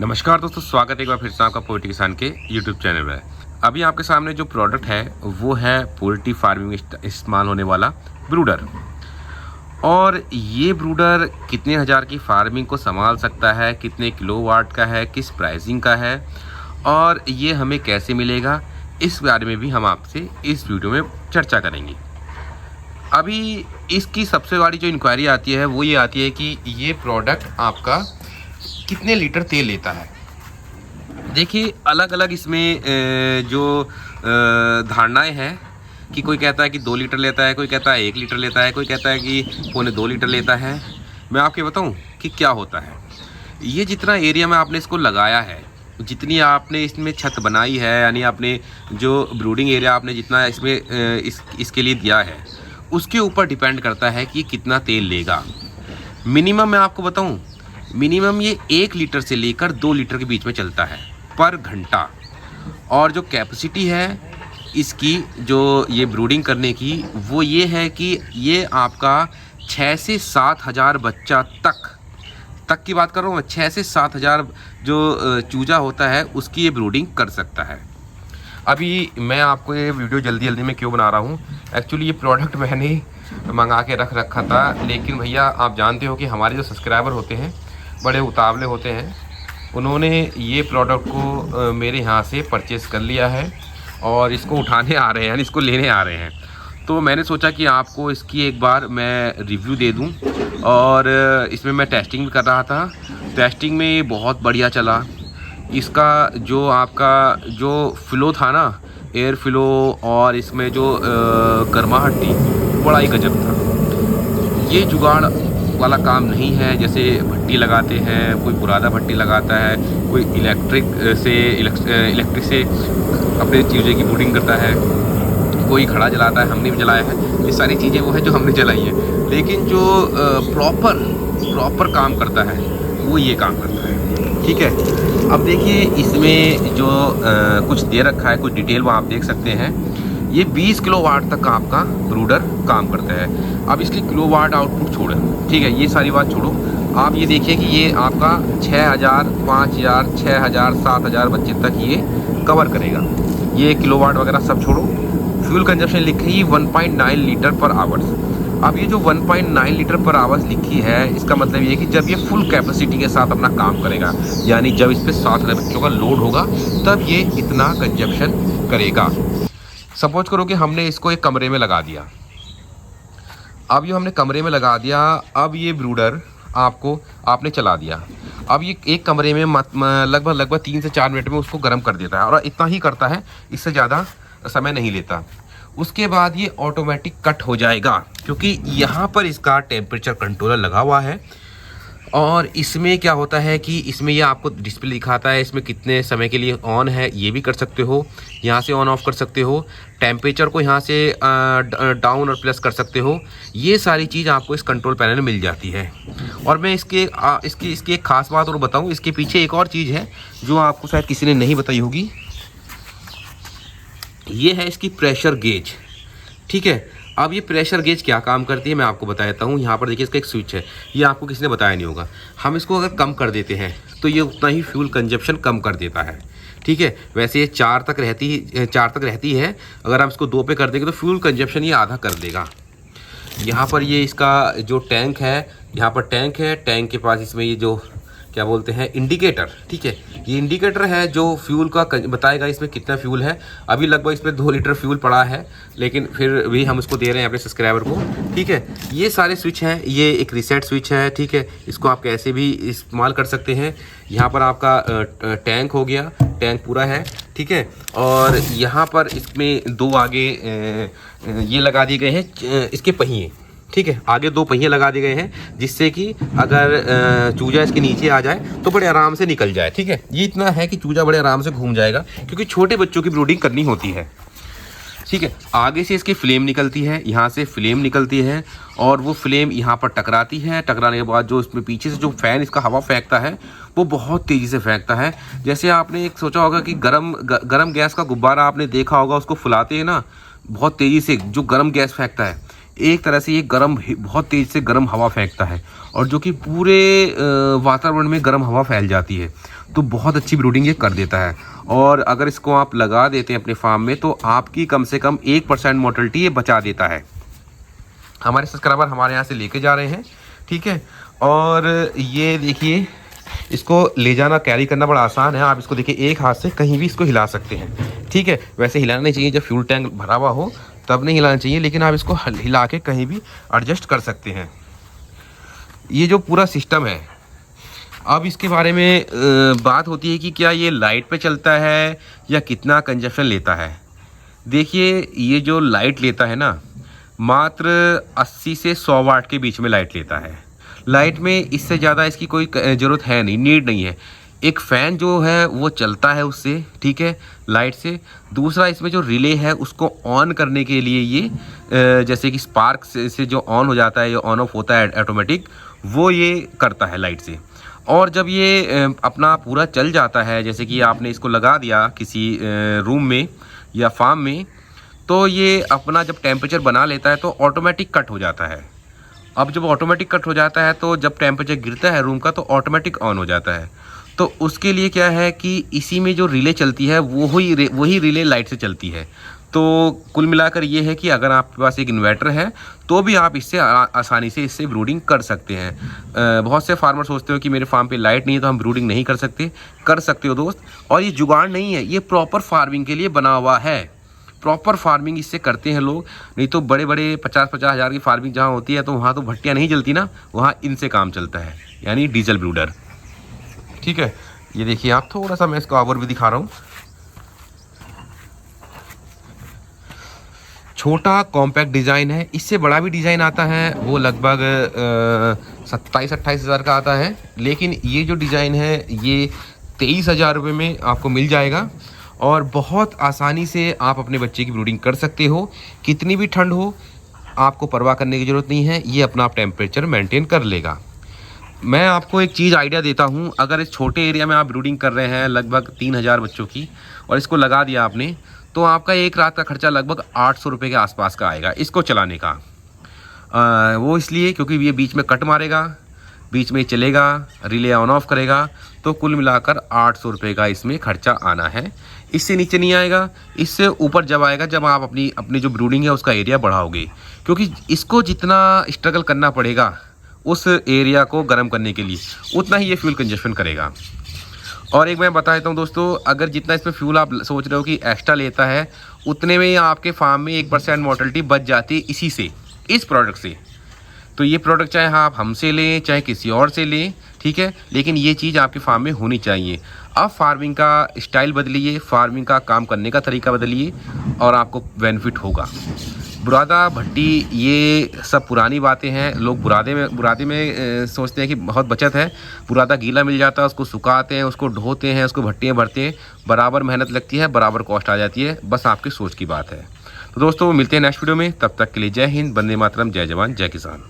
नमस्कार दोस्तों, स्वागत है एक बार फिर से आपका पोल्ट्री किसान के यूट्यूब चैनल में। अभी आपके सामने जो प्रोडक्ट है वो है पोल्ट्री फार्मिंग में इस्तेमाल होने वाला ब्रूडर। और ये ब्रूडर कितने हज़ार की फार्मिंग को संभाल सकता है, कितने किलोवाट का है, किस प्राइसिंग का है और ये हमें कैसे मिलेगा, इस बारे में भी हम आपसे इस वीडियो में चर्चा करेंगे। अभी इसकी सबसे बड़ी जो इंक्वायरी आती है वो ये आती है कि ये प्रोडक्ट आपका कितने लीटर तेल लेता है। देखिए, अलग अलग इसमें जो धारणाएं हैं कि कोई कहता है कि 2 लीटर लेता है, कोई कहता है 1 लीटर लेता है, कोई कहता है कि 2.25 लीटर लेता है। मैं आपके बताऊं कि क्या होता है। ये जितना एरिया में आपने इसको लगाया है, जितनी आपने इसमें छत बनाई है, यानी आपने जो ब्रूडिंग एरिया आपने जितना इसमें इसके लिए दिया है, उसके ऊपर डिपेंड करता है कि कितना तेल लेगा। मिनिमम मैं आपको बताऊं, मिनिमम ये 1 लीटर से लेकर 2 लीटर के बीच में चलता है पर घंटा। और जो कैपेसिटी है इसकी, जो ये ब्रूडिंग करने की, वो ये है कि ये आपका 6 से 7 हज़ार बच्चा तक की बात कर रहा हूँ मैं, 6 से 7 हज़ार जो चूजा होता है उसकी ये ब्रूडिंग कर सकता है। अभी मैं आपको ये वीडियो जल्दी में क्यों बना रहा हूँ, एक्चुअली ये प्रोडक्ट मैंने मंगा के रखा था, लेकिन भैया आप जानते हो कि हमारे जो सब्सक्राइबर होते हैं बड़े उतावले होते हैं। उन्होंने ये प्रोडक्ट को मेरे यहाँ से परचेस कर लिया है और इसको उठाने आ रहे हैं, यानी इसको लेने आ रहे हैं। तो मैंने सोचा कि आपको इसकी एक बार मैं रिव्यू दे दूं। और इसमें मैं टेस्टिंग भी कर रहा था। टेस्टिंग में ये बहुत बढ़िया चला। इसका जो आपका जो फ्लो था ना, एयर फ्लो, और इसमें जो गर्माहट थी, बड़ा ही गजब था। ये जुगाड़ वाला काम नहीं है जैसे भट्टी लगाते हैं, कोई बुरादा भट्टी लगाता है, कोई इलेक्ट्रिक से अपने चूजे की ब्रूडिंग करता है, कोई खड़ा जलाता है, हमने भी जलाया है। ये सारी चीज़ें वो है जो हमने जलाई है, लेकिन जो प्रॉपर काम करता है वो ये काम करता है। ठीक है, अब देखिए इसमें जो कुछ दे रखा है, कुछ डिटेल वो आप देख सकते हैं। ये 20 किलोवाट तक आपका ब्रूडर काम करता है। अब इसकी किलोवाट आउटपुट छोड़ें, ठीक है, ये सारी बात छोड़ो। आप ये देखिए कि ये आपका 6000, 5000, 6000, 7000 बच्चे तक ये कवर करेगा। ये किलोवाट वगैरह सब छोड़ो। फ्यूल कंजप्शन लिखी है 1.9 लीटर पर आवर्स। अब ये जो 1.9 लीटर पर आवर्स लिखी है, इसका मतलब ये है कि जब ये फुल कैपेसिटी के साथ अपना काम करेगा, यानी जब इस पर 7000 बच्चों का लोड होगा, तब ये इतना कंजप्शन करेगा। सपोज करो कि हमने इसको एक कमरे में लगा दिया। अब ये हमने कमरे में लगा दिया, अब ये ब्रूडर आपने चला दिया। अब ये एक कमरे में लगभग 3 से 4 मिनट में उसको गर्म कर देता है, और इतना ही करता है, इससे ज़्यादा समय नहीं लेता। उसके बाद ये ऑटोमेटिक कट हो जाएगा, क्योंकि यहाँ पर इसका टेम्परेचर कंट्रोलर लगा हुआ है। और इसमें क्या होता है कि इसमें ये आपको डिस्प्ले दिखाता है इसमें कितने समय के लिए ऑन है, ये भी कर सकते हो, यहाँ से ऑन ऑफ कर सकते हो, टेम्परेचर को यहाँ से डाउन और प्लस कर सकते हो। ये सारी चीज़ आपको इस कंट्रोल पैनल में मिल जाती है। और मैं इसकी एक ख़ास बात और बताऊँ, इसके पीछे एक और चीज़ है जो आपको शायद किसी ने नहीं बताई होगी। ये है इसकी प्रेशर गेज। ठीक है, अब ये प्रेशर गेज क्या काम करती है मैं आपको बता देता हूँ। यहाँ पर देखिए इसका एक स्विच है, ये आपको किसी ने बताया नहीं होगा। हम इसको अगर कम कर देते हैं तो ये उतना ही फ्यूल कंजप्शन कम कर देता है। ठीक है, वैसे ये 4 तक रहती है। अगर हम इसको 2 पे कर देंगे तो फ्यूल कंजप्शन ये आधा कर देगा। यहाँ पर ये इसका जो टैंक है, यहाँ पर टैंक है, टैंक के पास इसमें ये जो क्या बोलते हैं इंडिकेटर। ठीक है, ये इंडिकेटर है जो फ्यूल का बताएगा इसमें कितना फ्यूल है। अभी लगभग इसमें 2 लीटर फ्यूल पड़ा है, लेकिन फिर भी हम इसको दे रहे हैं अपने सब्सक्राइबर को। ठीक है, ये सारे स्विच हैं। ये एक रीसेट स्विच है। ठीक है, इसको आप कैसे भी इस्तेमाल कर सकते हैं। यहाँ पर आपका टैंक हो गया, टैंक पूरा है। ठीक है, और यहाँ पर इसमें 2 आगे ये लगा दिए गए हैं इसके पहिए। ठीक है, आगे 2 पहिए लगा दिए गए हैं, जिससे कि अगर चूजा इसके नीचे आ जाए तो बड़े आराम से निकल जाए। ठीक है, ये इतना है कि चूजा बड़े आराम से घूम जाएगा, क्योंकि छोटे बच्चों की ब्रूडिंग करनी होती है। ठीक है, आगे से इसकी फ्लेम निकलती है, यहाँ से फ्लेम निकलती है, और वो फ्लेम यहाँ पर टकराती है। टकराने के बाद जो इसमें पीछे से जो फ़ैन इसका हवा फेंकता है, वो बहुत तेज़ी से फेंकता है। जैसे आपने एक सोचा होगा कि गरम गैस का गुब्बारा आपने देखा होगा, उसको फुलाते हैं ना बहुत तेज़ी से, जो गर्म गैस फेंकता है, एक तरह से ये बहुत तेज़ से गर्म हवा फेंकता है और जो कि पूरे वातावरण में गर्म हवा फैल जाती है। तो बहुत अच्छी ब्रूडिंग ये कर देता है। और अगर इसको आप लगा देते हैं अपने फार्म में तो आपकी कम से कम 1% मोर्टेलिटी ये बचा देता है। हमारे सब्सक्राइबर हमारे यहाँ से लेके जा रहे हैं, ठीक है। और ये देखिए, इसको ले जाना कैरी करना बड़ा आसान है। आप इसको देखिए एक हाथ से कहीं भी इसको हिला सकते हैं, ठीक है। वैसे हिलाना नहीं चाहिए, जब फ्यूल टैंक भरा हुआ हो तब नहीं हिलाना चाहिए, लेकिन आप इसको हिला के कहीं भी एडजस्ट कर सकते हैं। ये जो पूरा सिस्टम है, अब इसके बारे में बात होती है कि क्या ये लाइट पे चलता है या कितना कंजप्शन लेता है। देखिए, ये जो लाइट लेता है ना, मात्र 80 से 100 वाट के बीच में लाइट लेता है। लाइट में इससे ज़्यादा इसकी कोई ज़रूरत है नहीं, नीड नहीं है। एक फ़ैन जो है वो चलता है उससे, ठीक है, लाइट से। दूसरा, इसमें जो रिले है उसको ऑन करने के लिए ये जैसे कि स्पार्क से जो ऑन हो जाता है, ये ऑन ऑफ होता है ऑटोमेटिक, वो ये करता है लाइट से। और जब ये अपना पूरा चल जाता है, जैसे कि आपने इसको लगा दिया किसी रूम में या फार्म में, तो ये अपना जब टेम्परेचर बना लेता है तो ऑटोमेटिक कट हो जाता है। अब जब ऑटोमेटिक कट हो जाता है तो जब टेम्परेचर गिरता है रूम का तो ऑटोमेटिक ऑन हो जाता है। तो उसके लिए क्या है कि इसी में जो रिले चलती है वही रिले लाइट से चलती है। तो कुल मिलाकर ये है कि अगर आपके पास एक इन्वर्टर है तो भी आप इससे आसानी से इससे ब्रूडिंग कर सकते हैं। बहुत से फार्मर सोचते हो कि मेरे फार्म पे लाइट नहीं है तो हम ब्रूडिंग नहीं कर सकते। कर सकते हो दोस्त, और ये जुगाड़ नहीं है, ये प्रॉपर फार्मिंग के लिए बना हुआ है। प्रॉपर फार्मिंग इससे करते हैं लोग, नहीं तो बड़े बड़े 50-50 हज़ार की फार्मिंग जहाँ होती है तो वहाँ तो भट्टियाँ नहीं जलती ना, वहाँ इनसे काम चलता है, यानी डीजल ब्रूडर, ठीक है। ये देखिए, आप थोड़ा सा मैं इसको ओवर भी दिखा रहा हूँ। छोटा कॉम्पैक्ट डिज़ाइन है, इससे बड़ा भी डिज़ाइन आता है, वो लगभग 27-28 हज़ार का आता है। लेकिन ये जो डिज़ाइन है ये 23,000 रुपये में आपको मिल जाएगा और बहुत आसानी से आप अपने बच्चे की ब्रूडिंग कर सकते हो। कितनी भी ठंड हो, आपको परवाह करने की ज़रूरत नहीं है, ये अपना आप टेम्परेचर मेंटेन कर लेगा। मैं आपको एक चीज़ आइडिया देता हूँ, अगर इस छोटे एरिया में आप ब्रूडिंग कर रहे हैं लगभग 3,000 बच्चों की और इसको लगा दिया आपने, तो आपका एक रात का खर्चा लगभग 800 रुपये के आसपास का आएगा इसको चलाने का। वो इसलिए क्योंकि ये बीच में कट मारेगा, बीच में चलेगा, रिले ऑन ऑफ करेगा, तो कुल मिलाकर 800 रुपये का इसमें खर्चा आना है। इससे नीचे नहीं आएगा, इससे ऊपर जब आएगा जब आप अपनी जो ब्रूडिंग है उसका एरिया बढ़ाओगे, क्योंकि इसको जितना स्ट्रगल करना पड़ेगा उस एरिया को गर्म करने के लिए, उतना ही ये फ्यूल कंजप्शन करेगा। और एक मैं बता देता हूँ दोस्तों, अगर जितना इसमें फ्यूल आप सोच रहे हो कि एक्स्ट्रा लेता है, उतने में ही आपके फार्म में 1% मोर्टेलिटी बच जाती है इसी से, इस प्रोडक्ट से। तो ये प्रोडक्ट चाहे आप हमसे लें चाहे किसी और से लें, ठीक है, लेकिन ये चीज़ आपके फार्म में होनी चाहिए। अब फार्मिंग का स्टाइल बदलिए, फार्मिंग का काम करने का तरीका बदलिए और आपको बेनिफिट होगा। बुरादा भट्टी ये सब पुरानी बातें हैं। लोग बुरादे में सोचते हैं कि बहुत बचत है। बुरादा गीला मिल जाता है, उसको सुखाते हैं, उसको ढोते हैं, उसको भट्टियाँ भरते हैं, बराबर मेहनत लगती है, बराबर कॉस्ट आ जाती है। बस आपकी सोच की बात है। तो दोस्तों मिलते हैं नेक्स्ट वीडियो में, तब तक के लिए जय हिंद, वंदे मातरम, जय जवान जय किसान।